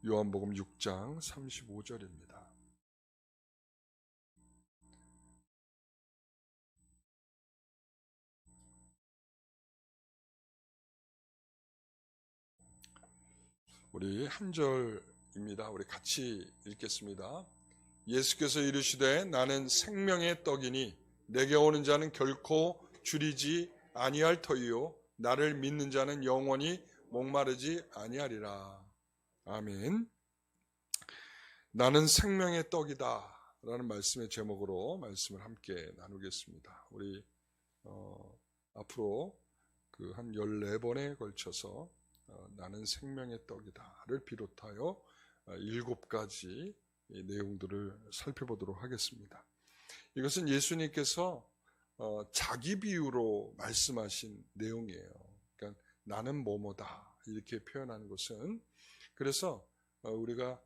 요한복음 6장 35절입니다. 우리 한 절입니다. 우리 같이 읽겠습니다. 예수께서 이르시되 나는 생명의 떡이니 내게 오는 자는 결코 줄이지 아니할 터이요 나를 믿는 자는 영원히 목마르지 아니하리라. 아멘. 나는 생명의 떡이다 라는 말씀의 제목으로 말씀을 함께 나누겠습니다. 우리 앞으로 그 한 14번에 걸쳐서 나는 생명의 떡이다를 비롯하여 7가지 내용들을 살펴보도록 하겠습니다. 이것은 예수님께서 자기 비유로 말씀하신 내용이에요. 그러니까 나는 뭐뭐다 이렇게 표현하는 것은, 그래서 우리가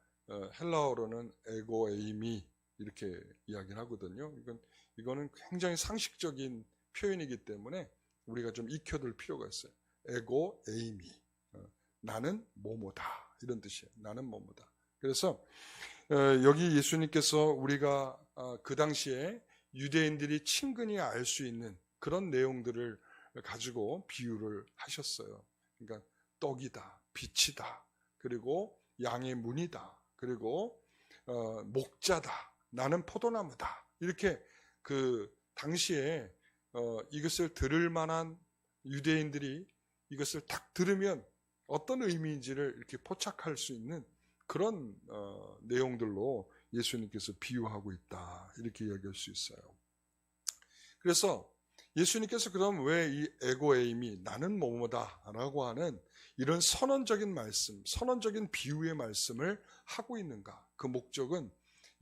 헬라어로는 에고 에이미 이렇게 이야기를 하거든요. 이거는 굉장히 상식적인 표현이기 때문에 우리가 좀 익혀둘 필요가 있어요. 에고 에이미, 나는 뭐뭐다 이런 뜻이에요. 나는 뭐뭐다. 그래서 여기 예수님께서 우리가 그 당시에 유대인들이 친근히 알 수 있는 그런 내용들을 가지고 비유를 하셨어요. 그러니까 떡이다, 빛이다, 그리고 양의 문이다, 그리고 목자다, 나는 포도나무다. 이렇게 그 당시에 이것을 들을 만한 유대인들이 이것을 딱 들으면 어떤 의미인지를 이렇게 포착할 수 있는 그런 내용들로 예수님께서 비유하고 있다 이렇게 이야기할 수 있어요. 그래서 예수님께서 그럼 왜 이 에고에임이 나는 뭐뭐다 라고 하는 이런 선언적인 말씀, 선언적인 비유의 말씀을 하고 있는가? 그 목적은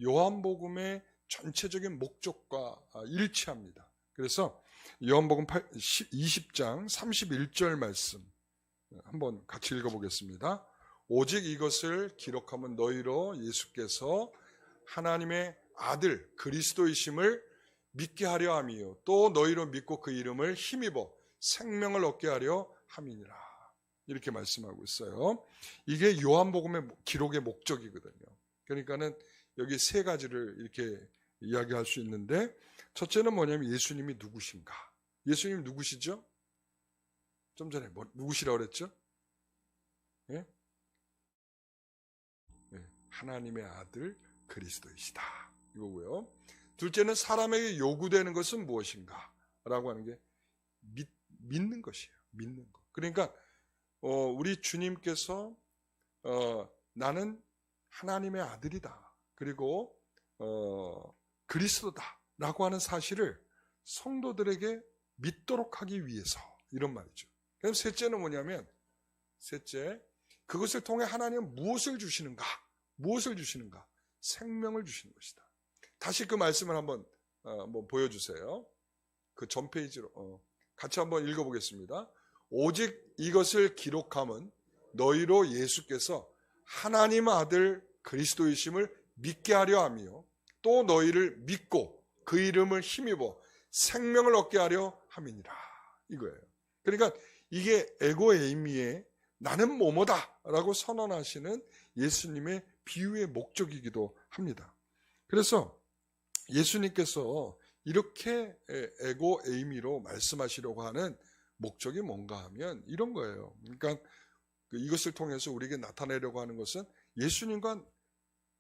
요한복음의 전체적인 목적과 일치합니다. 그래서 요한복음 20장 31절 말씀 한번 같이 읽어보겠습니다. 오직 이것을 기록하면 너희로 예수께서 하나님의 아들 그리스도이심을 믿게 하려 함이요 또 너희로 믿고 그 이름을 힘입어 생명을 얻게 하려 함이니라. 이렇게 말씀하고 있어요. 이게 요한복음의 기록의 목적이거든요. 그러니까는 여기 3가지를 이렇게 이야기할 수 있는데, 첫째는 뭐냐면 예수님이 누구신가? 예수님이 누구시죠? 좀 전에 누구시라고 그랬죠? 예? 예, 하나님의 아들 그리스도이시다 이거고요. 둘째는 사람에게 요구되는 것은 무엇인가? 라고 하는 게 믿는 것이에요. 믿는 것. 그러니까 우리 주님께서 나는 하나님의 아들이다, 그리고 그리스도다 라고 하는 사실을 성도들에게 믿도록 하기 위해서, 이런 말이죠. 그럼 셋째는 뭐냐면, 그것을 통해 하나님은 무엇을 주시는가? 무엇을 주시는가? 생명을 주시는 것이다. 다시 그 말씀을 한번 보여주세요. 그 전 페이지로 같이 한번 읽어보겠습니다. 오직 이것을 기록함은 너희로 예수께서 하나님의 아들 그리스도이심을 믿게 하려 함이요 또 너희를 믿고 그 이름을 힘입어 생명을 얻게 하려 함이니라. 이거예요. 그러니까 이게 에고에이미의 나는 뭐뭐다 라고 선언하시는 예수님의 비유의 목적이기도 합니다. 그래서 예수님께서 이렇게 에고에이미로 말씀하시려고 하는 목적이 뭔가 하면 이런 거예요. 그러니까 이것을 통해서 우리에게 나타내려고 하는 것은 예수님과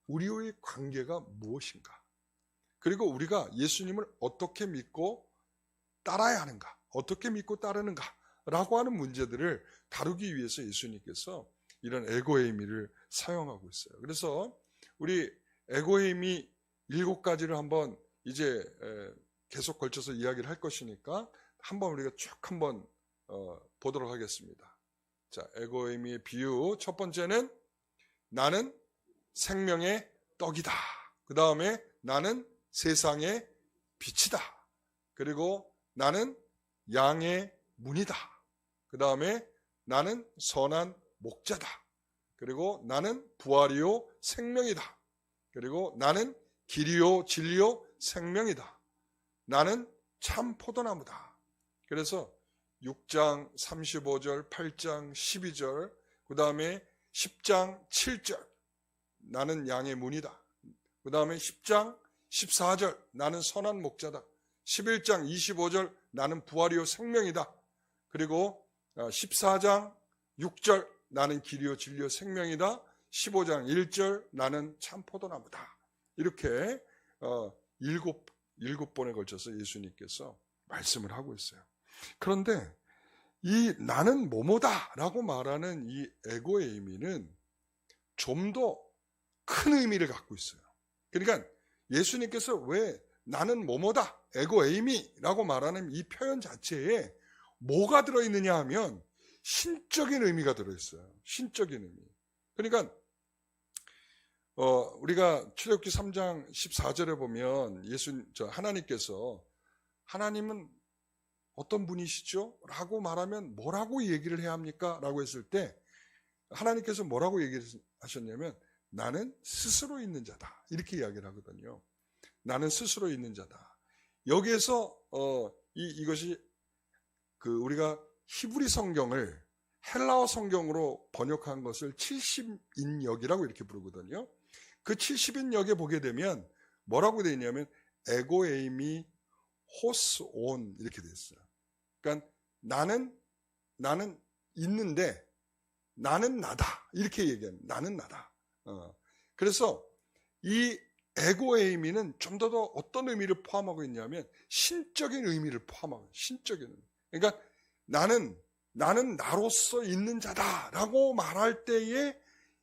우리의 관계가 무엇인가, 그리고 우리가 예수님을 어떻게 믿고 따라야 하는가, 어떻게 믿고 따르는가 라고 하는 문제들을 다루기 위해서 예수님께서 이런 에고에이미를 사용하고 있어요. 그래서 우리 에고에이미 7가지를 한번 이제 계속 걸쳐서 이야기를 할 것이니까 한번 우리가 쭉 한번 보도록 하겠습니다. 자, 에고에이미의 비유. 첫 번째는 나는 생명의 떡이다. 그 다음에 나는 세상의 빛이다. 그리고 나는 양의 문이다. 그 다음에 나는 선한 목자다. 그리고 나는 부활이요 생명이다. 그리고 나는 길이요 진리요 생명이다. 나는 참 포도나무다. 그래서 6장 35절, 8장 12절, 그 다음에 10장 7절, 나는 양의 문이다. 그 다음에 10장 14절 나는 선한 목자다. 11장 25절 나는 부활이요 생명이다. 그리고 14장 6절 나는 길이요 진리요 생명이다. 15장 1절 나는 참 포도나무다. 이렇게 일곱 번에 걸쳐서 예수님께서 말씀을 하고 있어요. 그런데 이 나는 뭐뭐다 라고 말하는 이 에고의 의미는 좀 더 큰 의미를 갖고 있어요. 그러니까 예수님께서 왜 나는 뭐뭐다 에고 에이미라고 말하는 이 표현 자체에 뭐가 들어있느냐 하면 신적인 의미가 들어있어요. 신적인 의미. 그러니까 우리가 출애굽기 3장 14절에 보면 하나님께서 하나님은 어떤 분이시죠? 라고 말하면 뭐라고 얘기를 해야 합니까? 라고 했을 때 하나님께서 뭐라고 얘기하셨냐면 나는 스스로 있는 자다. 이렇게 이야기를 하거든요. 나는 스스로 있는 자다. 여기에서 이것이 우리가 히브리 성경을 헬라어 성경으로 번역한 것을 70인역이라고 이렇게 부르거든요. 그 70인역에 보게 되면 뭐라고 되어 있냐면 에고 에이미 호스 온 이렇게 되어 있어요. 그러니까 나는 있는데 나는 나다 이렇게 얘기합니다. 나는 나다. 그래서 이 에고의 의미는 좀 더 어떤 의미를 포함하고 있냐면 신적인 의미를 포함하고 있어요. 신적인 의미. 그러니까 나는 나로서 있는 자다라고 말할 때에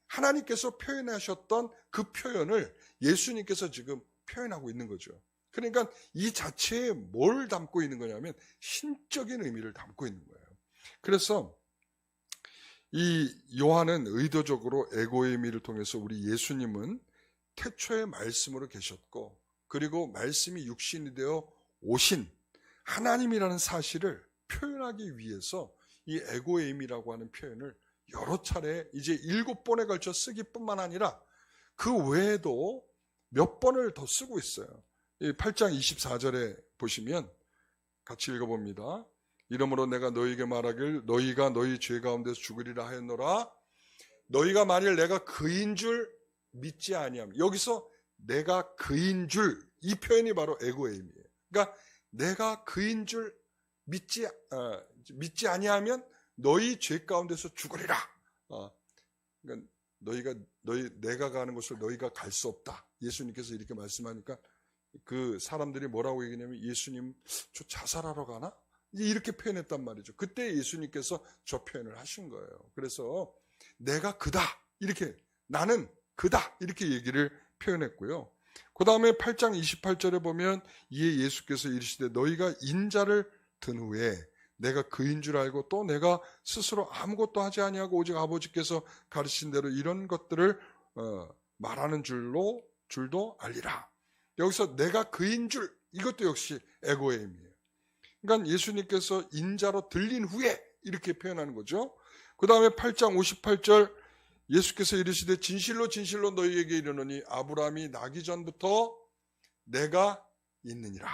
하나님께서 표현하셨던 그 표현을 예수님께서 지금 표현하고 있는 거죠. 그러니까 이 자체에 뭘 담고 있는 거냐면 신적인 의미를 담고 있는 거예요. 그래서 이 요한은 의도적으로 에고의 의미를 통해서 우리 예수님은 태초의 말씀으로 계셨고 그리고 말씀이 육신이 되어 오신 하나님이라는 사실을 표현하기 위해서 이 에고의 의미라고 하는 표현을 여러 차례 이제 7번에 걸쳐 쓰기뿐만 아니라 그 외에도 몇 번을 더 쓰고 있어요. 8장 24절에 보시면 같이 읽어봅니다. 이러므로 내가 너희에게 말하길 너희가 너희 죄 가운데서 죽으리라 하였노라. 너희가 만일 내가 그인 줄 믿지 아니하면, 여기서 내가 그인 줄, 이 표현이 바로 에고의 의미예요. 그러니까 내가 그인 줄 믿지 아니하면 너희 죄 가운데서 죽으리라. 그러니까 내가 가는 곳을 너희가 갈 수 없다. 예수님께서 이렇게 말씀하니까 그 사람들이 뭐라고 얘기냐면 예수님 저 자살하러 가나? 이렇게 표현했단 말이죠. 그때 예수님께서 저 표현을 하신 거예요. 그래서 내가 그다 이렇게, 나는 그다 이렇게 얘기를 표현했고요. 그 다음에 8장 28절에 보면 이에 예수께서 이르시되 너희가 인자를 든 후에 내가 그인 줄 알고 또 내가 스스로 아무것도 하지 아니하고 오직 아버지께서 가르친 대로 이런 것들을 말하는 줄도 알리라. 여기서 내가 그인 줄, 이것도 역시 에고의 의미예요. 그러니까 예수님께서 인자로 들린 후에 이렇게 표현하는 거죠. 그 다음에 8장 58절 예수께서 이르시되 진실로 진실로 너희에게 이르노니 아브라함이 나기 전부터 내가 있느니라.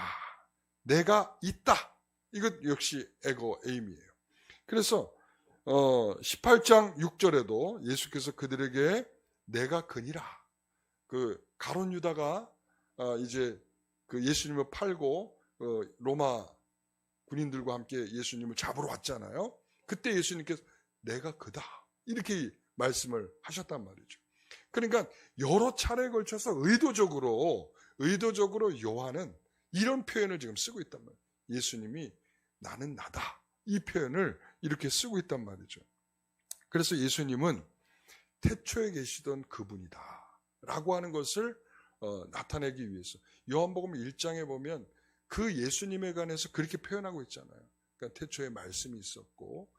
내가 있다. 이것 역시 에고 에임이에요. 그래서 18장 6절에도 예수께서 그들에게 내가 그니라. 그 가룟 유다가 이제 그 예수님을 팔고 로마 군인들과 함께 예수님을 잡으러 왔잖아요. 그때 예수님께서 내가 그다 이렇게 말씀을 하셨단 말이죠. 그러니까 여러 차례에 걸쳐서 의도적으로 요한은 이런 표현을 지금 쓰고 있단 말이에요. 예수님이 나는 나다 이 표현을 이렇게 쓰고 있단 말이죠. 그래서 예수님은 태초에 계시던 그분이다 라고 하는 것을 나타내기 위해서 요한복음 1장에 보면 그 예수님에 관해서 그렇게 표현하고 있잖아요. 그러니까 태초에 말씀이 있었고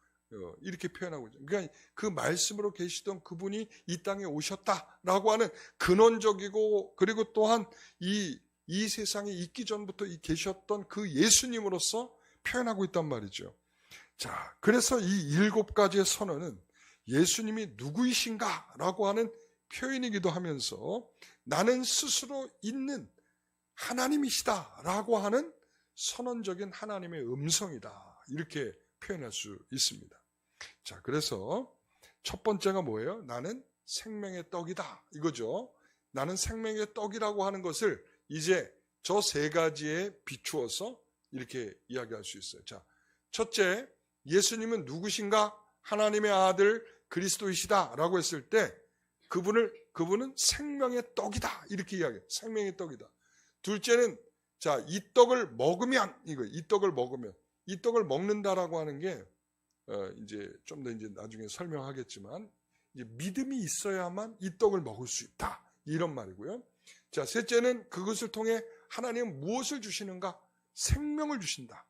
이렇게 표현하고 있죠. 그러니까 그 말씀으로 계시던 그분이 이 땅에 오셨다라고 하는 근원적이고 그리고 또한 이 세상에 있기 전부터 계셨던 그 예수님으로서 표현하고 있단 말이죠. 자, 그래서 이 7가지의 선언은 예수님이 누구이신가라고 하는 표현이기도 하면서 나는 스스로 있는 하나님이시다라고 하는 선언적인 하나님의 음성이다. 이렇게 표현할 수 있습니다. 자, 그래서 첫 번째가 뭐예요? 나는 생명의 떡이다 이거죠. 나는 생명의 떡이라고 하는 것을 이제 저 세 가지에 비추어서 이렇게 이야기할 수 있어요. 자, 첫째, 예수님은 누구신가? 하나님의 아들 그리스도이시다 라고 했을 때 그분은 생명의 떡이다 이렇게 이야기해요. 생명의 떡이다. 둘째는 자, 이 떡을 먹으면 이 떡을 먹는다라고 하는 게 이제 좀 더 이제 나중에 설명하겠지만 이제 믿음이 있어야만 이 떡을 먹을 수 있다 이런 말이고요. 자, 셋째는 그것을 통해 하나님은 무엇을 주시는가? 생명을 주신다.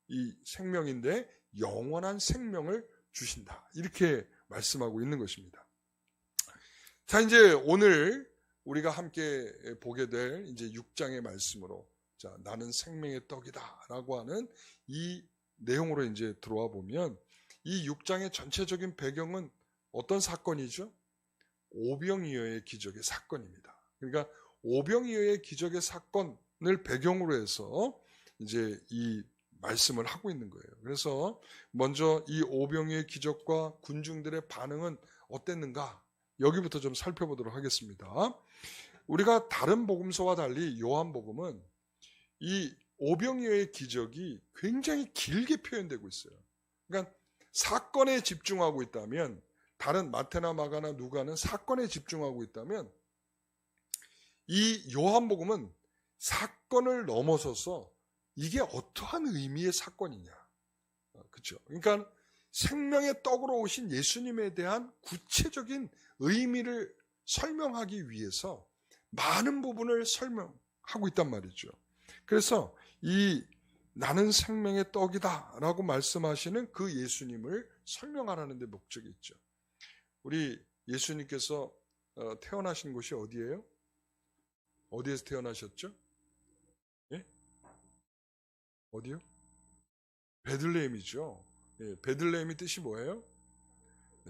이 생명인데 영원한 생명을 주신다. 이렇게 말씀하고 있는 것입니다. 자, 이제 오늘 우리가 함께 보게 될 이제 6장의 말씀으로 자, 나는 생명의 떡이다라고 하는 이 내용으로 이제 들어와 보면 이 6장의 전체적인 배경은 어떤 사건이죠? 오병이어의 기적의 사건입니다. 그러니까 오병이어의 기적의 사건을 배경으로 해서 이제 이 말씀을 하고 있는 거예요. 그래서 먼저 이 오병이어의 기적과 군중들의 반응은 어땠는가? 여기부터 좀 살펴보도록 하겠습니다. 우리가 다른 복음서와 달리 요한복음은 이 오병이어의 기적이 굉장히 길게 표현되고 있어요. 그러니까 사건에 집중하고 있다면 다른 마태나 마가나 누가는 사건에 집중하고 있다면 이 요한복음은 사건을 넘어서서 이게 어떠한 의미의 사건이냐. 그렇죠? 그러니까 생명의 떡으로 오신 예수님에 대한 구체적인 의미를 설명하기 위해서 많은 부분을 설명하고 있단 말이죠. 그래서 이 나는 생명의 떡이다 라고 말씀하시는 그 예수님을 설명하라는 데 목적이 있죠. 우리 예수님께서 태어나신 곳이 어디예요? 어디에서 태어나셨죠? 예? 어디요? 베들레헴이죠. 예, 베들레헴이 뜻이 뭐예요?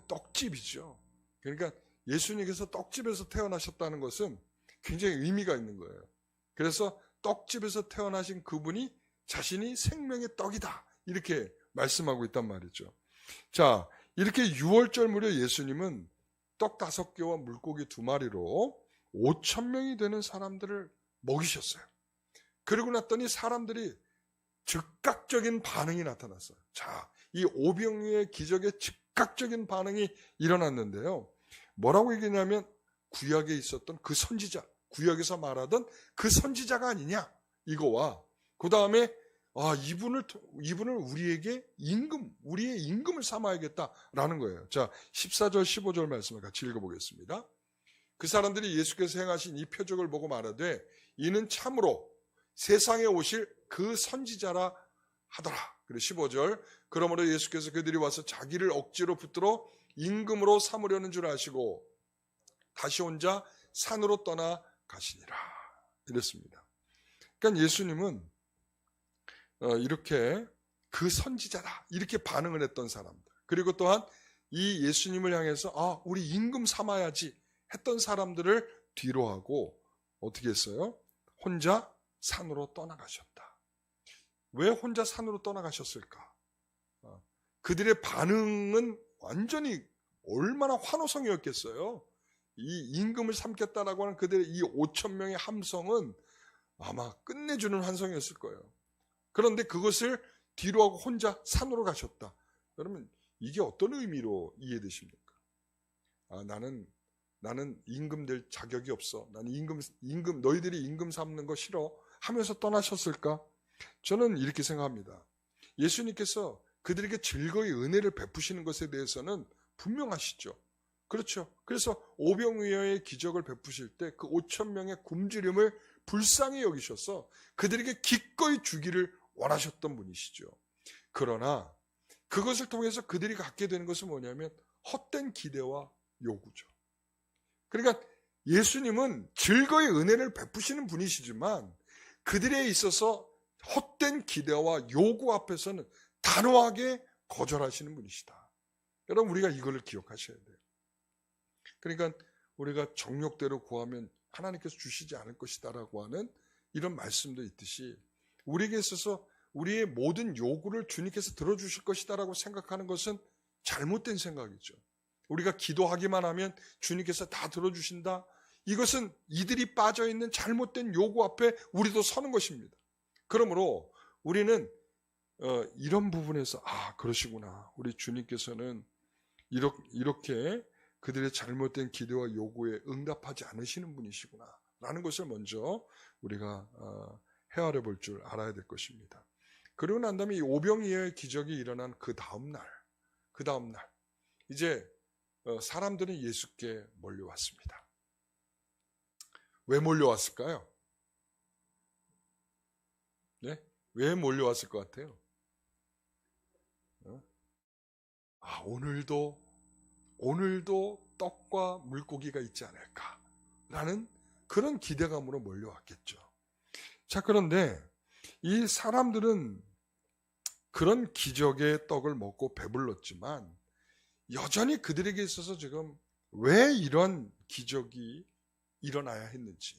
떡집이죠. 그러니까 예수님께서 떡집에서 태어나셨다는 것은 굉장히 의미가 있는 거예요. 그래서 떡집에서 태어나신 그분이 자신이 생명의 떡이다 이렇게 말씀하고 있단 말이죠. 자, 이렇게 6월절 무렵 예수님은 떡 5개와 물고기 2마리로 5,000명이 되는 사람들을 먹이셨어요. 그러고 났더니 사람들이 즉각적인 반응이 나타났어요. 자, 이 오병이어의 기적에 즉각적인 반응이 일어났는데요. 뭐라고 얘기냐면 구약에 있었던 그 선지자, 구약에서 말하던 그 선지자가 아니냐 이거와 그 다음에 이분을 우리에게 우리의 임금을 삼아야겠다라는 거예요. 자, 14절 15절 말씀을 같이 읽어보겠습니다. 그 사람들이 예수께서 행하신 이 표적을 보고 말하되 이는 참으로 세상에 오실 그 선지자라 하더라. 그리고 15절 그러므로 예수께서 그들이 와서 자기를 억지로 붙들어 임금으로 삼으려는 줄 아시고 다시 혼자 산으로 떠나 가시니라. 이랬습니다. 그러니까 예수님은 이렇게 그 선지자다 이렇게 반응을 했던 사람들, 그리고 또한 이 예수님을 향해서 우리 임금 삼아야지 했던 사람들을 뒤로 하고 어떻게 했어요? 혼자 산으로 떠나가셨다. 왜 혼자 산으로 떠나가셨을까? 그들의 반응은 완전히 얼마나 환호성이었겠어요. 이 임금을 삼겠다라고 하는 그들의 이 5,000명의 함성은 아마 끝내주는 환성이었을 거예요. 그런데 그것을 뒤로 하고 혼자 산으로 가셨다. 그러면 이게 어떤 의미로 이해되십니까? 나는 임금 될 자격이 없어. 나는 임금 너희들이 임금 삼는 거 싫어 하면서 떠나셨을까? 저는 이렇게 생각합니다. 예수님께서 그들에게 즐거이 은혜를 베푸시는 것에 대해서는 분명하시죠. 그렇죠. 그래서 오병이어의 기적을 베푸실 때 그 5,000명의 굶주림을 불쌍히 여기셔서 그들에게 기꺼이 주기를 원하셨던 분이시죠. 그러나 그것을 통해서 그들이 갖게 되는 것은 뭐냐면 헛된 기대와 요구죠. 그러니까 예수님은 즐거이 은혜를 베푸시는 분이시지만 그들에 있어서 헛된 기대와 요구 앞에서는 단호하게 거절하시는 분이시다. 여러분, 우리가 이걸 기억하셔야 돼요. 그러니까 우리가 정욕대로 구하면 하나님께서 주시지 않을 것이다라고 하는 이런 말씀도 있듯이 우리에게 있어서 우리의 모든 요구를 주님께서 들어주실 것이다라고 생각하는 것은 잘못된 생각이죠. 우리가 기도하기만 하면 주님께서 다 들어주신다. 이것은 이들이 빠져있는 잘못된 요구 앞에 우리도 서는 것입니다. 그러므로 우리는 이런 부분에서 그러시구나. 우리 주님께서는 이렇게 그들의 잘못된 기도와 요구에 응답하지 않으시는 분이시구나 라는 것을 먼저 우리가 헤아려 볼 줄 알아야 될 것입니다. 그러고 난 다음에 이 오병이어의 기적이 일어난 그 다음날 이제 사람들은 예수께 몰려왔습니다. 왜 몰려왔을까요? 네? 왜 몰려왔을 것 같아요? 오늘도 떡과 물고기가 있지 않을까라는 그런 기대감으로 몰려왔겠죠. 자, 그런데 이 사람들은 그런 기적의 떡을 먹고 배불렀지만 여전히 그들에게 있어서 지금 왜 이런 기적이 일어나야 했는지,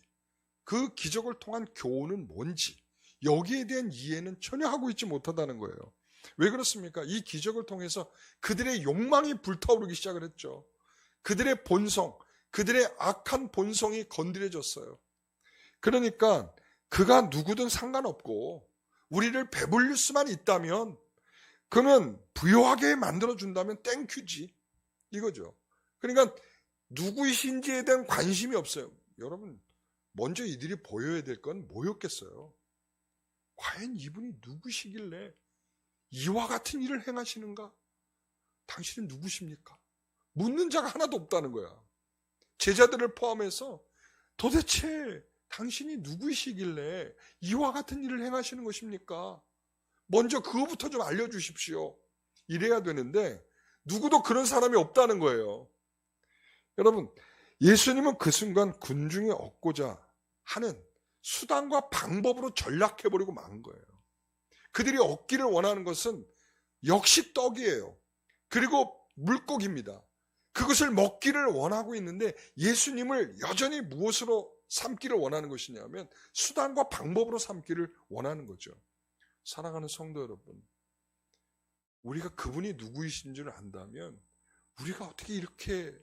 그 기적을 통한 교훈은 뭔지, 여기에 대한 이해는 전혀 하고 있지 못하다는 거예요. 왜 그렇습니까? 이 기적을 통해서 그들의 욕망이 불타오르기 시작을 했죠. 그들의 본성, 그들의 악한 본성이 건드려졌어요. 그러니까 그가 누구든 상관없고 우리를 배불릴 수만 있다면, 그러면 부유하게 만들어준다면 땡큐지 이거죠. 그러니까 누구이신지에 대한 관심이 없어요. 여러분, 먼저 이들이 보여야 될 건 뭐였겠어요? 과연 이분이 누구시길래 이와 같은 일을 행하시는가? 당신은 누구십니까? 묻는 자가 하나도 없다는 거야. 제자들을 포함해서 도대체 당신이 누구이시길래 이와 같은 일을 행하시는 것입니까? 먼저 그거부터 좀 알려주십시오. 이래야 되는데 누구도 그런 사람이 없다는 거예요. 여러분, 예수님은 그 순간 군중이 얻고자 하는 수단과 방법으로 전락해버리고 만 거예요. 그들이 얻기를 원하는 것은 역시 떡이에요. 그리고 물고기입니다. 그것을 먹기를 원하고 있는데 예수님을 여전히 무엇으로 삼기를 원하는 것이냐면 수단과 방법으로 삼기를 원하는 거죠. 사랑하는 성도 여러분, 우리가 그분이 누구이신 줄 안다면 우리가 어떻게 이렇게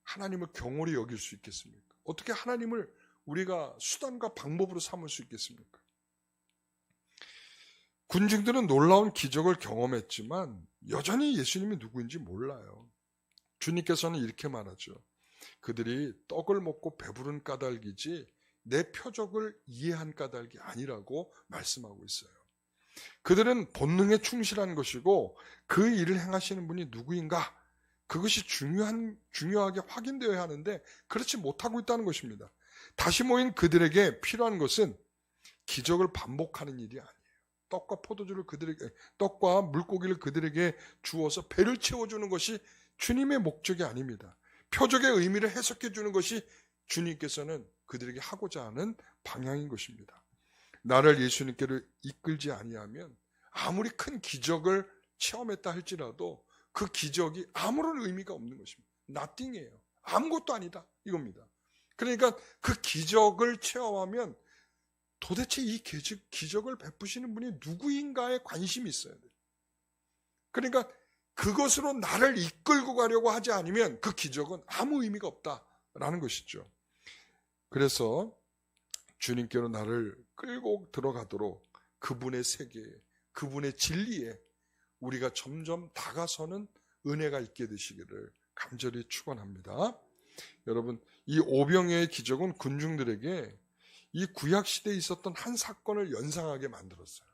하나님을 경홀히 여길 수 있겠습니까? 어떻게 하나님을 우리가 수단과 방법으로 삼을 수 있겠습니까? 군중들은 놀라운 기적을 경험했지만 여전히 예수님이 누구인지 몰라요. 주님께서는 이렇게 말하죠. 그들이 떡을 먹고 배부른 까닭이지 내 표적을 이해한 까닭이 아니라고 말씀하고 있어요. 그들은 본능에 충실한 것이고 그 일을 행하시는 분이 누구인가? 그것이 중요하게 확인되어야 하는데 그렇지 못하고 있다는 것입니다. 다시 모인 그들에게 필요한 것은 기적을 반복하는 일이 아니에요. 떡과 물고기를 그들에게 주어서 배를 채워주는 것이 주님의 목적이 아닙니다. 표적의 의미를 해석해 주는 것이 주님께서는 그들에게 하고자 하는 방향인 것입니다. 나를 예수님께로 이끌지 아니하면 아무리 큰 기적을 체험했다 할지라도 그 기적이 아무런 의미가 없는 것입니다. nothing이에요. 아무것도 아니다 이겁니다. 그러니까 그 기적을 체험하면 도대체 이 기적을 베푸시는 분이 누구인가에 관심이 있어야 돼요. 그러니까 그것으로 나를 이끌고 가려고 하지 않으면 그 기적은 아무 의미가 없다라는 것이죠. 그래서 주님께로 나를 끌고 들어가도록 그분의 세계에, 그분의 진리에 우리가 점점 다가서는 은혜가 있게 되시기를 간절히 축원합니다. 여러분, 이 오병이어의 기적은 군중들에게 이 구약시대에 있었던 한 사건을 연상하게 만들었어요.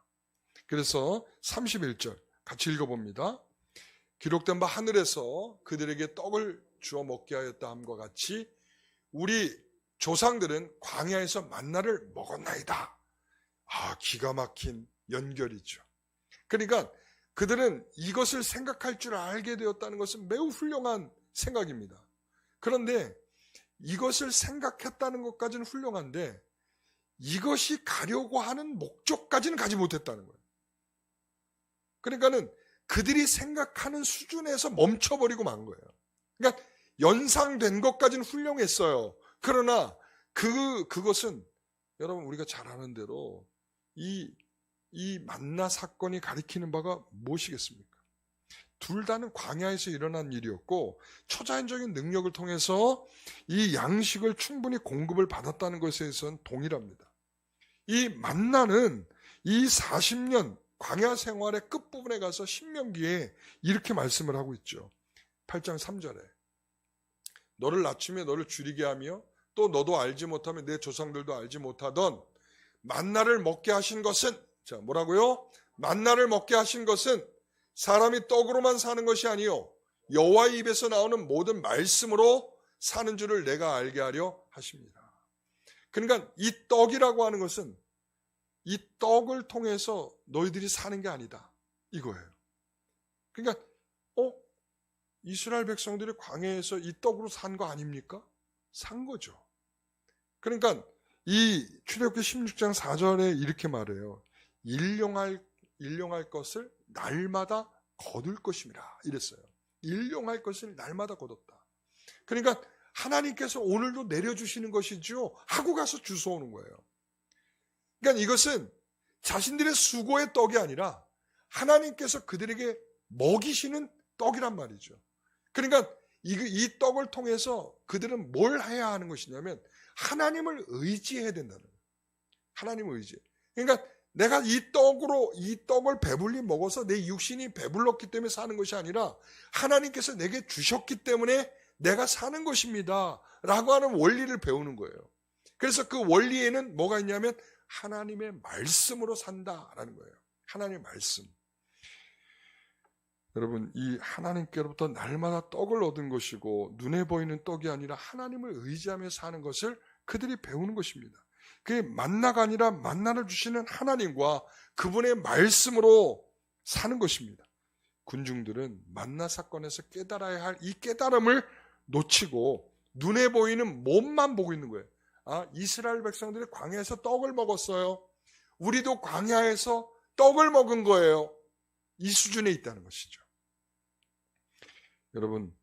그래서 31절 같이 읽어봅니다. 기록된 바 하늘에서 그들에게 떡을 주어 먹게 하였다 함과 같이 우리 조상들은 광야에서 만나를 먹었나이다. 기가 막힌 연결이죠. 그러니까 그들은 이것을 생각할 줄 알게 되었다는 것은 매우 훌륭한 생각입니다. 그런데 이것을 생각했다는 것까지는 훌륭한데 이것이 가려고 하는 목적까지는 가지 못했다는 거예요. 그러니까는 그들이 생각하는 수준에서 멈춰버리고 만 거예요. 그러니까 연상된 것까지는 훌륭했어요. 그러나 그것은 여러분 우리가 잘 아는 대로 이 만나 사건이 가리키는 바가 무엇이겠습니까? 둘 다는 광야에서 일어난 일이었고 초자연적인 능력을 통해서 이 양식을 충분히 공급을 받았다는 것에선 동일합니다. 이 만나는 이 40년 광야 생활의 끝부분에 가서 신명기에 이렇게 말씀을 하고 있죠. 8장 3절에 너를 낮추며 너를 줄이게 하며 또 너도 알지 못하며 내 조상들도 알지 못하던 만나를 먹게 하신 것은, 자 뭐라고요? 만나를 먹게 하신 것은 사람이 떡으로만 사는 것이 아니요 여호와의 입에서 나오는 모든 말씀으로 사는 줄을 내가 알게 하려 하십니다. 그러니까 이 떡이라고 하는 것은 이 떡을 통해서 너희들이 사는 게 아니다 이거예요. 그러니까 이스라엘 백성들이 광야에서 이 떡으로 산 거 아닙니까? 산 거죠. 그러니까 이 출애굽기 16장 4절에 이렇게 말해요. 일용할 것을 날마다 거둘 것임이라 이랬어요. 일용할 것을 날마다 거뒀다. 그러니까 하나님께서 오늘도 내려주시는 것이죠 하고 가서 주워오는 거예요. 그러니까 이것은 자신들의 수고의 떡이 아니라 하나님께서 그들에게 먹이시는 떡이란 말이죠. 그러니까 이 떡을 통해서 그들은 뭘 해야 하는 것이냐면 하나님을 의지해야 된다는 거예요. 하나님을 의지해. 그러니까 내가 이 떡을 배불리 먹어서 내 육신이 배불렀기 때문에 사는 것이 아니라 하나님께서 내게 주셨기 때문에 내가 사는 것입니다 라고 하는 원리를 배우는 거예요. 그래서 그 원리에는 뭐가 있냐면 하나님의 말씀으로 산다라는 거예요. 하나님의 말씀. 여러분, 이 하나님께로부터 날마다 떡을 얻은 것이고 눈에 보이는 떡이 아니라 하나님을 의지하며 사는 것을 그들이 배우는 것입니다. 그게 만나가 아니라 만나를 주시는 하나님과 그분의 말씀으로 사는 것입니다. 군중들은 만나 사건에서 깨달아야 할 이 깨달음을 놓치고 눈에 보이는 몸만 보고 있는 거예요. 이스라엘 백성들이 광야에서 떡을 먹었어요. 우리도 광야에서 떡을 먹은 거예요. 이 수준에 있다는 것이죠. 여러분,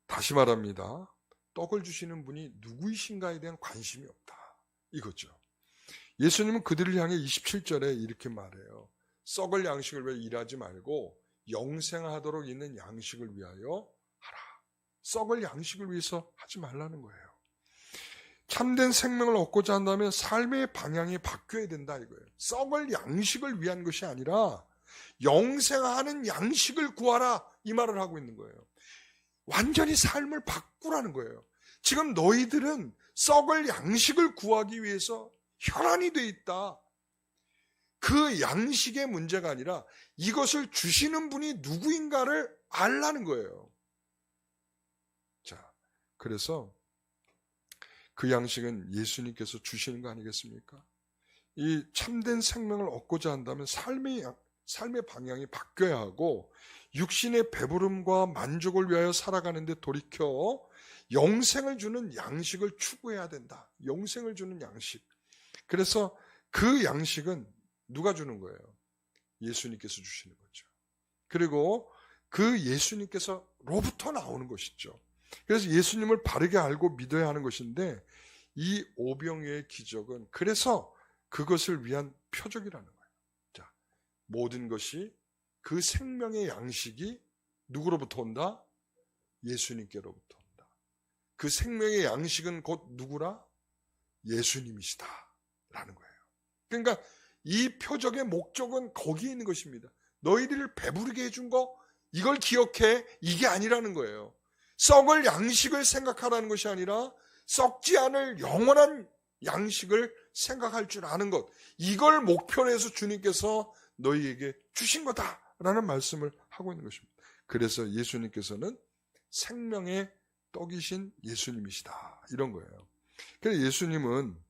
다시 말합니다. 떡을 주시는 분이 누구이신가에 대한 관심이 없다. 이거죠. 예수님은 그들을 향해 27절에 이렇게 말해요. 썩을 양식을 위해 일하지 말고 영생하도록 있는 양식을 위하여 하라. 썩을 양식을 위해서 하지 말라는 거예요. 참된 생명을 얻고자 한다면 삶의 방향이 바뀌어야 된다 이거예요. 썩을 양식을 위한 것이 아니라 영생하는 양식을 구하라 이 말을 하고 있는 거예요. 완전히 삶을 바꾸라는 거예요. 지금 너희들은 썩을 양식을 구하기 위해서 혈안이 돼 있다. 그 양식의 문제가 아니라 이것을 주시는 분이 누구인가를 알라는 거예요. 자, 그래서 그 양식은 예수님께서 주시는 거 아니겠습니까? 이 참된 생명을 얻고자 한다면 삶의 방향이 바뀌어야 하고 육신의 배부름과 만족을 위하여 살아가는데 돌이켜 영생을 주는 양식을 추구해야 된다. 영생을 주는 양식. 그래서 그 양식은 누가 주는 거예요? 예수님께서 주시는 거죠. 그리고 그 예수님께서로부터 나오는 것이죠. 그래서 예수님을 바르게 알고 믿어야 하는 것인데 이 오병이어의 기적은 그래서 그것을 위한 표적이라는 거예요. 자, 모든 것이 그 생명의 양식이 누구로부터 온다? 예수님께로부터 온다. 그 생명의 양식은 곧 누구라? 예수님이시다 라는 거예요. 그러니까 이 표적의 목적은 거기에 있는 것입니다. 너희들을 배부르게 해준 거 이걸 기억해 이게 아니라는 거예요. 썩을 양식을 생각하라는 것이 아니라 썩지 않을 영원한 양식을 생각할 줄 아는 것, 이걸 목표로 해서 주님께서 너희에게 주신 거다라는 말씀을 하고 있는 것입니다. 그래서 예수님께서는 생명의 떡이신 예수님이시다 이런 거예요. 그래서 예수님은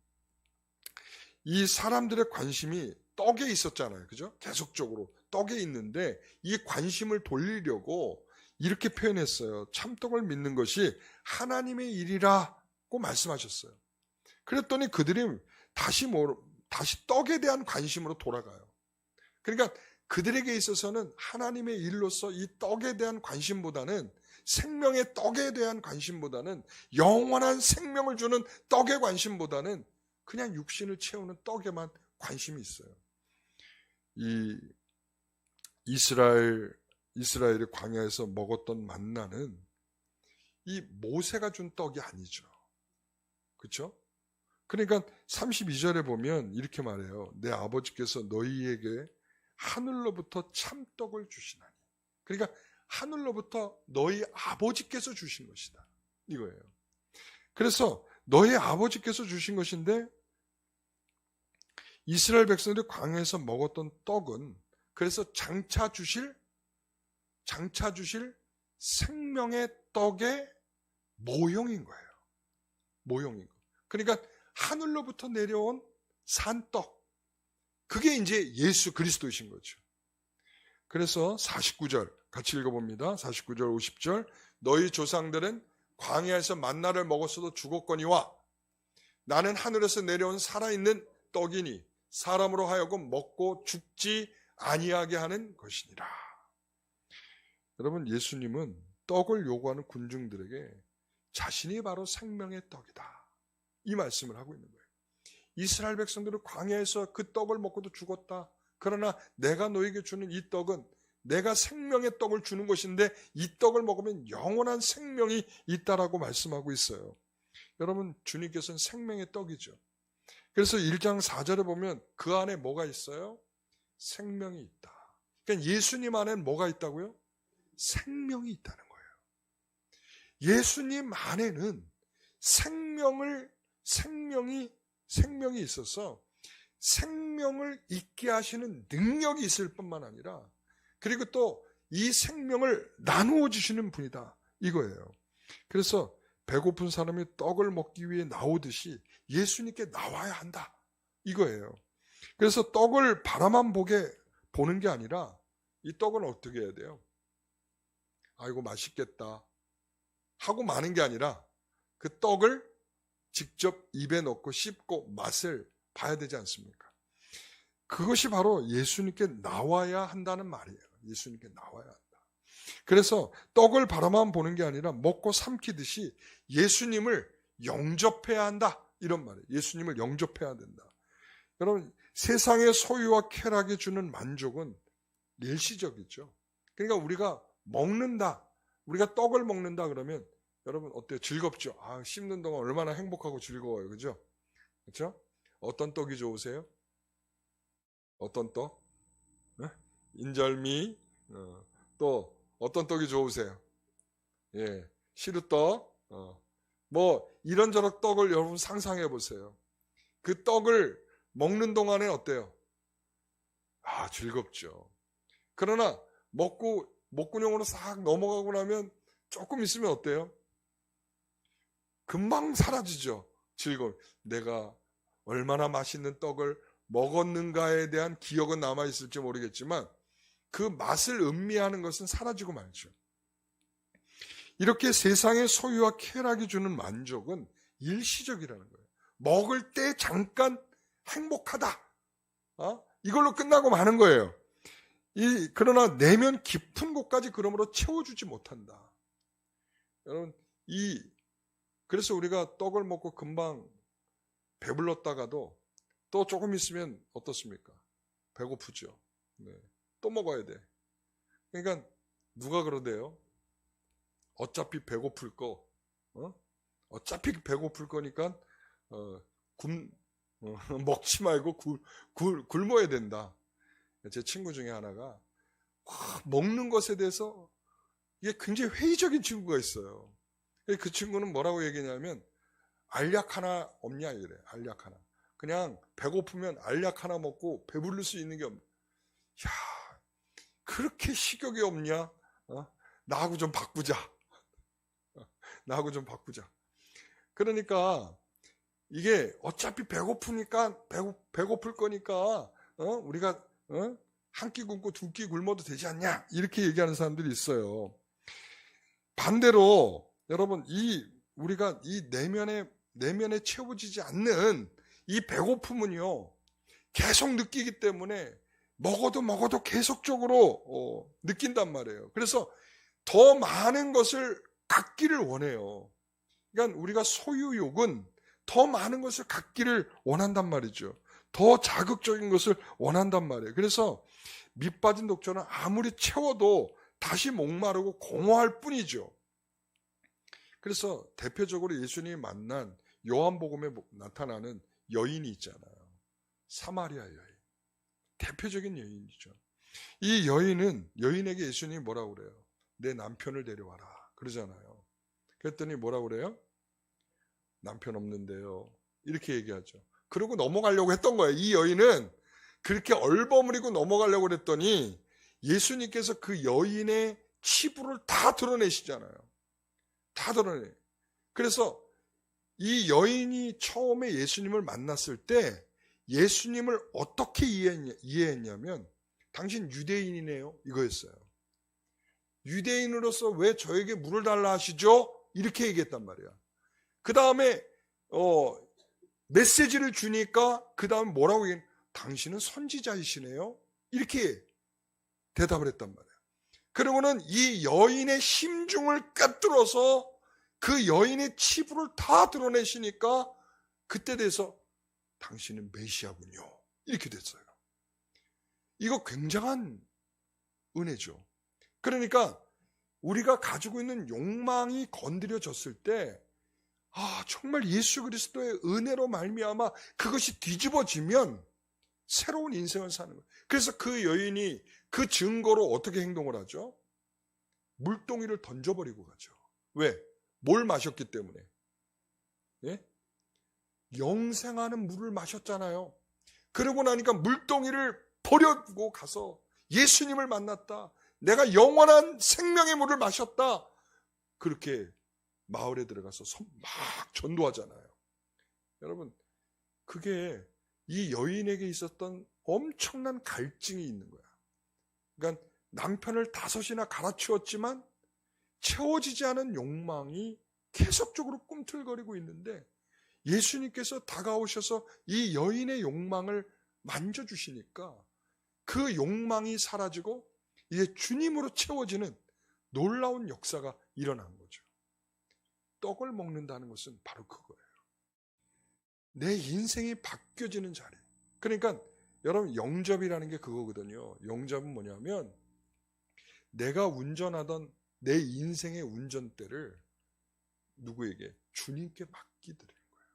이 사람들의 관심이 떡에 있었잖아요. 그죠? 계속적으로 떡에 있는데 이 관심을 돌리려고 이렇게 표현했어요. 참떡을 믿는 것이 하나님의 일이라고 말씀하셨어요. 그랬더니 그들이 다시 떡에 대한 관심으로 돌아가요. 그러니까 그들에게 있어서는 하나님의 일로서 이 떡에 대한 관심보다는 생명의 떡에 대한 관심보다는 영원한 생명을 주는 떡의 관심보다는 그냥 육신을 채우는 떡에만 관심이 있어요. 이 이스라엘 이스라엘이 광야에서 먹었던 만나는 이 모세가 준 떡이 아니죠. 그렇죠? 그러니까 32절에 보면 이렇게 말해요. 내 아버지께서 너희에게 하늘로부터 참떡을 주시나니. 그러니까 하늘로부터 너희 아버지께서 주신 것이다. 이거예요. 그래서 너희 아버지께서 주신 것인데 이스라엘 백성들이 광야에서 먹었던 떡은 그래서 장차 주실 생명의 떡의 모형인 거예요. 모형인 거. 그러니까 하늘로부터 내려온 산떡. 그게 이제 예수 그리스도이신 거죠. 그래서 49절 같이 읽어봅니다. 49절 50절 너희 조상들은 광야에서 만나를 먹었어도 죽었거니와 나는 하늘에서 내려온 살아있는 떡이니 사람으로 하여금 먹고 죽지 아니하게 하는 것이니라. 여러분, 예수님은 떡을 요구하는 군중들에게 자신이 바로 생명의 떡이다, 이 말씀을 하고 있는 거예요. 이스라엘 백성들은 광야에서 그 떡을 먹고도 죽었다. 그러나 내가 너에게 주는 이 떡은 내가 생명의 떡을 주는 것인데 이 떡을 먹으면 영원한 생명이 있다라고 말씀하고 있어요. 여러분, 주님께서는 생명의 떡이죠. 그래서 1장 4절에 보면 그 안에 뭐가 있어요? 생명이 있다. 그러니까 예수님 안에는 뭐가 있다고요? 생명이 있다는 거예요. 예수님 안에는 생명이 있어서 생명을 있게 하시는 능력이 있을 뿐만 아니라 그리고 또 이 생명을 나누어 주시는 분이다, 이거예요. 그래서 배고픈 사람이 떡을 먹기 위해 나오듯이 예수님께 나와야 한다, 이거예요. 그래서 떡을 바라만 보는 게 아니라 이 떡은 어떻게 해야 돼요? 아이고 맛있겠다 하고 마는 게 아니라 그 떡을 직접 입에 넣고 씹고 맛을 봐야 되지 않습니까? 그것이 바로 예수님께 나와야 한다는 말이에요. 예수님께 나와야 한다. 그래서 떡을 바라만 보는 게 아니라 먹고 삼키듯이 예수님을 영접해야 한다, 이런 말이에요. 예수님을 영접해야 된다. 여러분, 세상의 소유와 쾌락이 주는 만족은 일시적이죠. 그러니까 우리가 먹는다, 우리가 떡을 먹는다 그러면 여러분 어때요? 즐겁죠? 씹는 동안 얼마나 행복하고 즐거워요. 그죠? 그렇죠? 어떤 떡이 좋으세요? 어떤 떡? 네? 인절미. 또 어떤 떡이 좋으세요? 예, 시루떡. 뭐 이런저런 떡을 여러분 상상해 보세요. 그 떡을 먹는 동안에 어때요? 즐겁죠. 그러나 목구멍으로 싹 넘어가고 나면 조금 있으면 어때요? 금방 사라지죠. 즐거움. 내가 얼마나 맛있는 떡을 먹었는가에 대한 기억은 남아있을지 모르겠지만 그 맛을 음미하는 것은 사라지고 말죠. 이렇게 세상의 소유와 쾌락이 주는 만족은 일시적이라는 거예요. 먹을 때 잠깐 행복하다, 이걸로 끝나고 마는 거예요. 그러나 내면 깊은 곳까지 그러므로 채워주지 못한다. 여러분, 그래서 우리가 떡을 먹고 금방 배불렀다가도 또 조금 있으면 어떻습니까? 배고프죠. 네. 또 먹어야 돼. 그러니까 누가 그러대요? 어차피 배고플 거니까 먹지 말고 굶어야 된다. 제 친구 중에 하나가 먹는 것에 대해서 이게 굉장히 회의적인 친구가 있어요. 그 친구는 뭐라고 얘기냐면 알약 하나 없냐 이래. 알약 하나. 그냥 배고프면 알약 하나 먹고 배부를 수 있는 게 없냐. 야, 그렇게 식욕이 없냐? 나하고 좀 바꾸자. 나하고 좀 바꾸자. 그러니까 이게 어차피 배고프니까 배고플 거니까 우리가 한 끼 굶고 두 끼 굶어도 되지 않냐? 이렇게 얘기하는 사람들이 있어요. 반대로 여러분, 우리가 이 내면에 채워지지 않는 이 배고픔은요, 계속 느끼기 때문에 먹어도 계속적으로 느낀단 말이에요. 그래서 더 많은 것을 갖기를 원해요. 그러니까 우리가 소유욕은 더 많은 것을 갖기를 원한단 말이죠. 더 자극적인 것을 원한단 말이에요. 그래서 밑 빠진 독처럼 아무리 채워도 다시 목마르고 공허할 뿐이죠. 그래서 대표적으로 예수님이 만난 요한복음에 나타나는 여인이 있잖아요. 사마리아 여인. 대표적인 여인이죠. 이 여인에게 예수님이 뭐라고 그래요? 내 남편을 데려와라. 그러잖아요. 그랬더니 뭐라고 그래요? 남편 없는데요. 이렇게 얘기하죠. 그러고 넘어가려고 했던 거예요. 이 여인은 그렇게 얼버무리고 넘어가려고 그랬더니 예수님께서 그 여인의 치부를 다 드러내시잖아요. 다 드러내. 그래서 이 여인이 처음에 예수님을 만났을 때 예수님을 어떻게 이해했냐면 당신 유대인이네요. 이거였어요. 유대인으로서 왜 저에게 물을 달라 하시죠? 이렇게 얘기했단 말이야. 그 다음에 메시지를 주니까 그 다음 뭐라고 얘기해? 당신은 선지자이시네요. 이렇게 대답을 했단 말이야. 그리고는 이 여인의 심중을 꿰뚫어서 그 여인의 치부를 다 드러내시니까 그때 돼서 당신은 메시아군요. 이렇게 됐어요. 이거 굉장한 은혜죠. 그러니까 우리가 가지고 있는 욕망이 건드려졌을 때 정말 예수 그리스도의 은혜로 말미암아 그것이 뒤집어지면 새로운 인생을 사는 거예요. 그래서 그 여인이 그 증거로 어떻게 행동을 하죠? 물동이를 던져버리고 가죠. 왜? 뭘 마셨기 때문에? 예? 영생하는 물을 마셨잖아요. 그러고 나니까 물동이를 버리고 가서 예수님을 만났다. 내가 영원한 생명의 물을 마셨다. 그렇게 마을에 들어가서 막 전도하잖아요. 여러분, 그게 이 여인에게 있었던 엄청난 갈증이 있는 거야. 그러니까 남편을 5이나 갈아치웠지만 채워지지 않은 욕망이 계속적으로 꿈틀거리고 있는데 예수님께서 다가오셔서 이 여인의 욕망을 만져주시니까 그 욕망이 사라지고 이제 주님으로 채워지는 놀라운 역사가 일어난 거죠. 떡을 먹는다는 것은 바로 그거예요. 내 인생이 바뀌어지는 자리. 그러니까 여러분 영접이라는 게 그거거든요. 영접은 뭐냐면 내가 운전하던 내 인생의 운전대를 누구에게? 주님께 맡기드리는 거예요.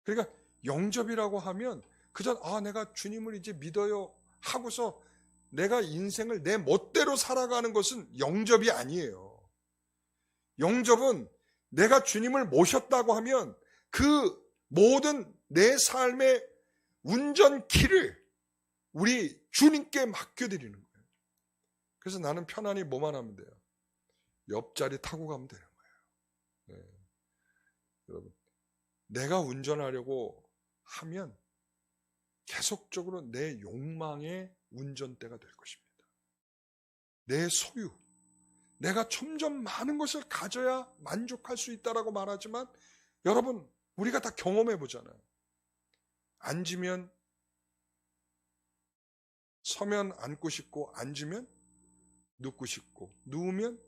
그러니까 영접이라고 하면 그저 내가 주님을 이제 믿어요 하고서 내가 인생을 내 멋대로 살아가는 것은 영접이 아니에요. 영접은 내가 주님을 모셨다고 하면 그 모든 내 삶의 운전키를 우리 주님께 맡겨드리는 거예요. 그래서 나는 편안히 뭐만 하면 돼요? 옆자리 타고 가면 되는 거예요. 네. 여러분, 내가 운전하려고 하면 계속적으로 내 욕망의 운전대가 될 것입니다. 내 소유, 내가 점점 많은 것을 가져야 만족할 수 있다라고 말하지만 여러분, 우리가 다 경험해 보잖아요. 앉으면 서면 앉고 싶고 앉으면 눕고 싶고 누우면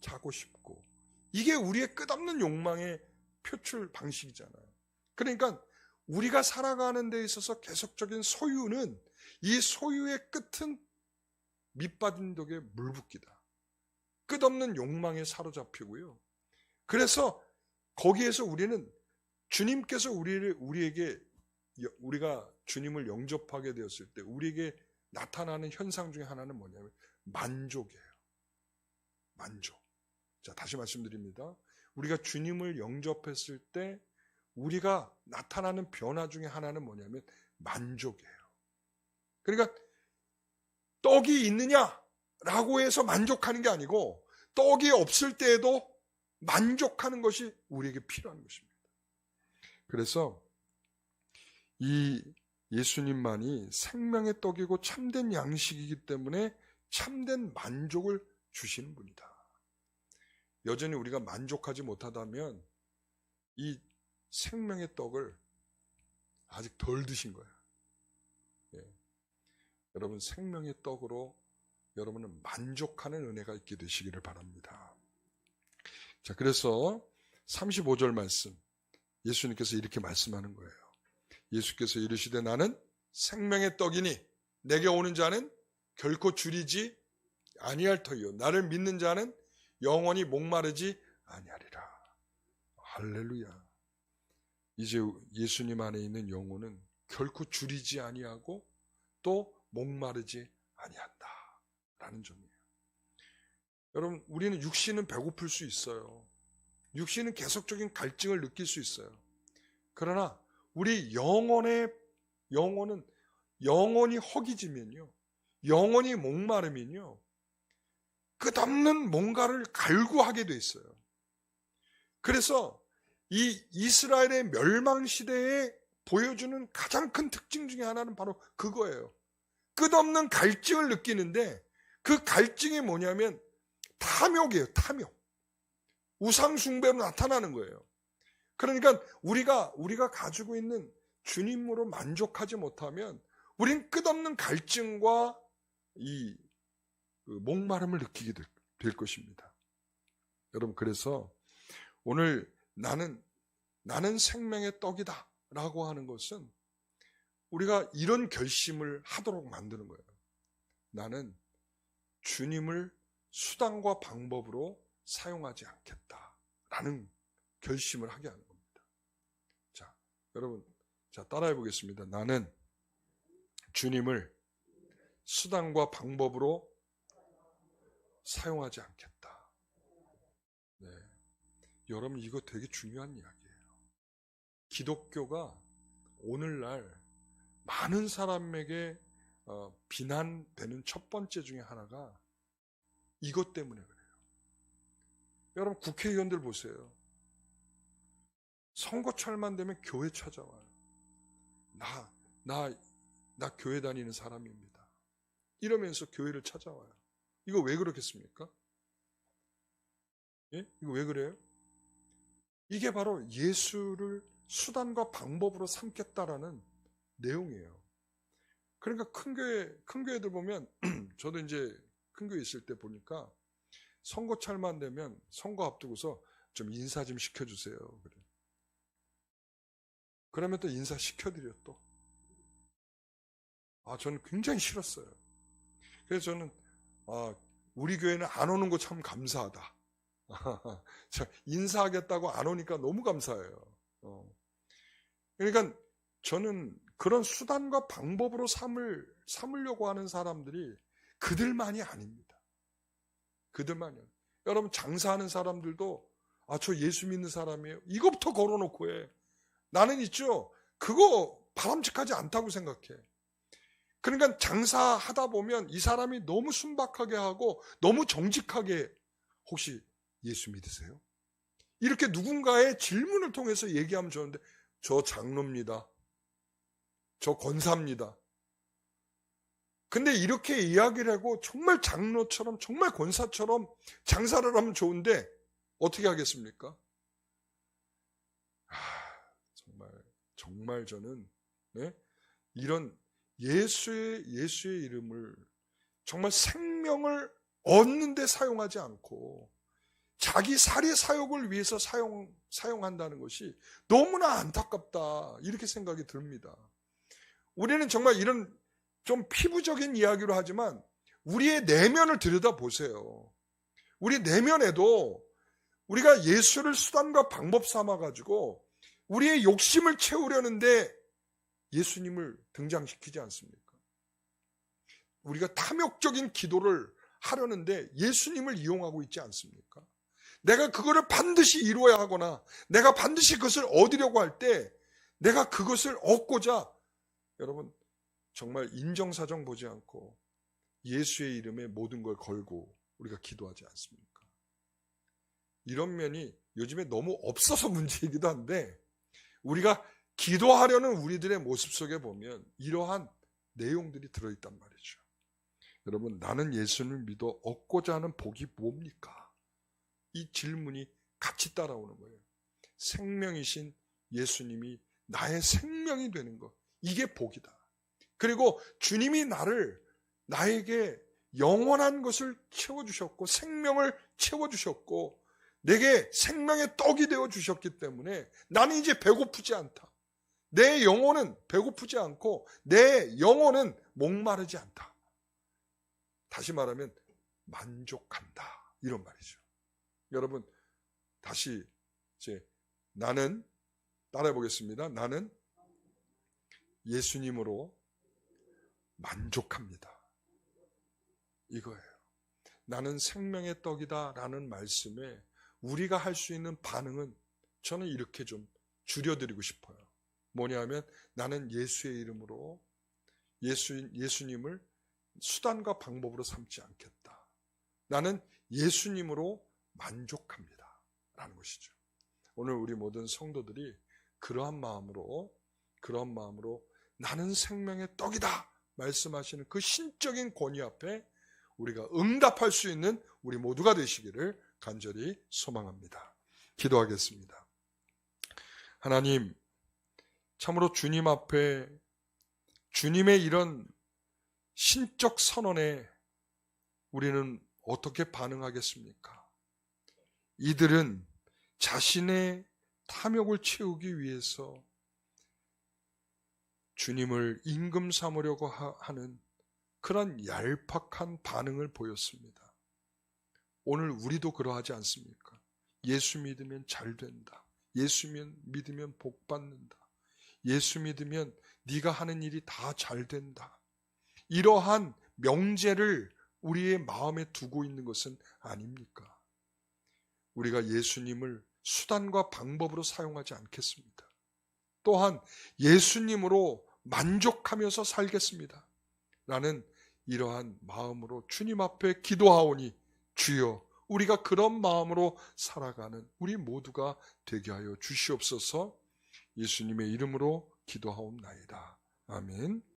자고 싶고 이게 우리의 끝없는 욕망의 표출 방식이잖아요. 그러니까 우리가 살아가는 데 있어서 계속적인 소유는 이 소유의 끝은 밑빠진 독에 물 붓기다. 끝없는 욕망에 사로잡히고요. 그래서 거기에서 우리는 주님께서 우리가 주님을 영접하게 되었을 때 우리에게 나타나는 현상 중에 하나는 뭐냐면 만족이에요. 만족. 자, 다시 말씀드립니다. 우리가 주님을 영접했을 때 우리가 나타나는 변화 중에 하나는 뭐냐면 만족이에요. 그러니까 떡이 있느냐라고 해서 만족하는 게 아니고 떡이 없을 때에도 만족하는 것이 우리에게 필요한 것입니다. 그래서 이 예수님만이 생명의 떡이고 참된 양식이기 때문에 참된 만족을 주시는 분이다. 여전히 우리가 만족하지 못하다면 이 생명의 떡을 아직 덜 드신 거예요. 예. 여러분 생명의 떡으로 여러분은 만족하는 은혜가 있게 되시기를 바랍니다. 자, 그래서 35절 말씀 예수님께서 이렇게 말씀하는 거예요. 예수께서 이르시되 나는 생명의 떡이니 내게 오는 자는 결코 줄이지 아니할 터이요 나를 믿는 자는 영원히 목마르지 아니하리라. 할렐루야. 이제 예수님 안에 있는 영혼은 결코 줄이지 아니하고 또 목마르지 아니한다 라는 점이에요. 여러분, 우리는 육신은 배고플 수 있어요. 육신은 계속적인 갈증을 느낄 수 있어요. 그러나 우리 영혼은 영원히 허기지면요, 영원히 목마르면요, 끝없는 뭔가를 갈구하게 돼 있어요. 그래서 이 이스라엘의 멸망시대에 보여주는 가장 큰 특징 중에 하나는 바로 그거예요. 끝없는 갈증을 느끼는데 그 갈증이 뭐냐면 탐욕이에요. 탐욕. 우상숭배로 나타나는 거예요. 그러니까 우리가 가지고 있는 주님으로 만족하지 못하면 우린 끝없는 갈증과 이 목마름을 느끼게 될 것입니다. 여러분, 그래서 오늘 나는 생명의 떡이다 라고 하는 것은 우리가 이런 결심을 하도록 만드는 거예요. 나는 주님을 수단과 방법으로 사용하지 않겠다라는 결심을 하게 하는 겁니다. 자, 여러분, 따라해 보겠습니다. 나는 주님을 수단과 방법으로 사용하지 않겠다. 네. 여러분, 이거 되게 중요한 이야기예요. 기독교가 오늘날 많은 사람에게 비난되는 첫 번째 중에 하나가 이것 때문에 그래요. 여러분, 국회의원들 보세요. 선거철만 되면 교회 찾아와요. 나 교회 다니는 사람입니다. 이러면서 교회를 찾아와요. 이거 왜 그렇겠습니까? 예? 이거 왜 그래요? 이게 바로 예수를 수단과 방법으로 삼겠다라는 내용이에요. 그러니까 큰 교회들 보면 저도 이제 큰 교회 있을 때 보니까 선거철만 되면 선거 앞두고서 좀 인사 좀 시켜주세요. 그래. 그러면 또 인사 시켜드려 또. 저는 굉장히 싫었어요. 그래서 저는 우리 교회는 안 오는 거 참 감사하다. 인사하겠다고 안 오니까 너무 감사해요. 그러니까 저는 그런 수단과 방법으로 삼으려고 하는 사람들이 그들만이 아닙니다. 그들만이요. 여러분, 장사하는 사람들도 저 예수 믿는 사람이에요. 이거부터 걸어놓고 해. 나는 있죠. 그거 바람직하지 않다고 생각해. 그러니까 장사하다 보면 이 사람이 너무 순박하게 하고 너무 정직하게, 혹시 예수 믿으세요? 이렇게 누군가의 질문을 통해서 얘기하면 좋은데, 저 장로입니다. 저 권사입니다. 근데 이렇게 이야기를 하고 정말 장로처럼 정말 권사처럼 장사를 하면 좋은데 어떻게 하겠습니까? 정말 저는 이런 예수의 이름을 정말 생명을 얻는 데 사용하지 않고 자기 살의 사욕을 위해서 사용한다는 것이 너무나 안타깝다, 이렇게 생각이 듭니다. 우리는 정말 이런 좀 피부적인 이야기로 하지만 우리의 내면을 들여다보세요. 우리 내면에도 우리가 예수를 수단과 방법 삼아가지고 우리의 욕심을 채우려는데 예수님을 등장시키지 않습니까? 우리가 탐욕적인 기도를 하려는데 예수님을 이용하고 있지 않습니까? 내가 그거를 반드시 이루어야 하거나 내가 반드시 그것을 얻으려고 할 때 내가 그것을 얻고자, 여러분, 정말 인정사정 보지 않고 예수의 이름에 모든 걸 걸고 우리가 기도하지 않습니까? 이런 면이 요즘에 너무 없어서 문제이기도 한데, 우리가 기도하려는 우리들의 모습 속에 보면 이러한 내용들이 들어있단 말이죠. 여러분, 나는 예수를 믿어 얻고자 하는 복이 뭡니까? 이 질문이 같이 따라오는 거예요. 생명이신 예수님이 나의 생명이 되는 것, 이게 복이다. 그리고 주님이 나에게 영원한 것을 채워주셨고 생명을 채워주셨고 내게 생명의 떡이 되어주셨기 때문에 나는 이제 배고프지 않다. 내 영혼은 배고프지 않고 내 영혼은 목마르지 않다. 다시 말하면 만족한다. 이런 말이죠. 여러분, 다시 이제 나는 따라해 보겠습니다. 나는 예수님으로 만족합니다. 이거예요. 나는 생명의 떡이다 라는 말씀에 우리가 할 수 있는 반응은 저는 이렇게 좀 줄여드리고 싶어요. 뭐냐면 나는 예수의 이름으로 예수님을 수단과 방법으로 삼지 않겠다. 나는 예수님으로 만족합니다 라는 것이죠. 오늘 우리 모든 성도들이 그러한 마음으로 나는 생명의 떡이다 말씀하시는 그 신적인 권위 앞에 우리가 응답할 수 있는 우리 모두가 되시기를 간절히 소망합니다. 기도하겠습니다. 하나님, 참으로 주님 앞에 주님의 이런 신적 선언에 우리는 어떻게 반응하겠습니까? 이들은 자신의 탐욕을 채우기 위해서 주님을 임금 삼으려고 하는 그런 얄팍한 반응을 보였습니다. 오늘 우리도 그러하지 않습니까? 예수 믿으면 잘 된다. 예수 믿으면 복 받는다. 예수 믿으면 네가 하는 일이 다 잘 된다. 이러한 명제를 우리의 마음에 두고 있는 것은 아닙니까? 우리가 예수님을 수단과 방법으로 사용하지 않겠습니다. 또한 예수님으로 만족하면서 살겠습니다. 라는 이러한 마음으로 주님 앞에 기도하오니 주여 우리가 그런 마음으로 살아가는 우리 모두가 되게 하여 주시옵소서. 예수님의 이름으로 기도하옵나이다. 아멘.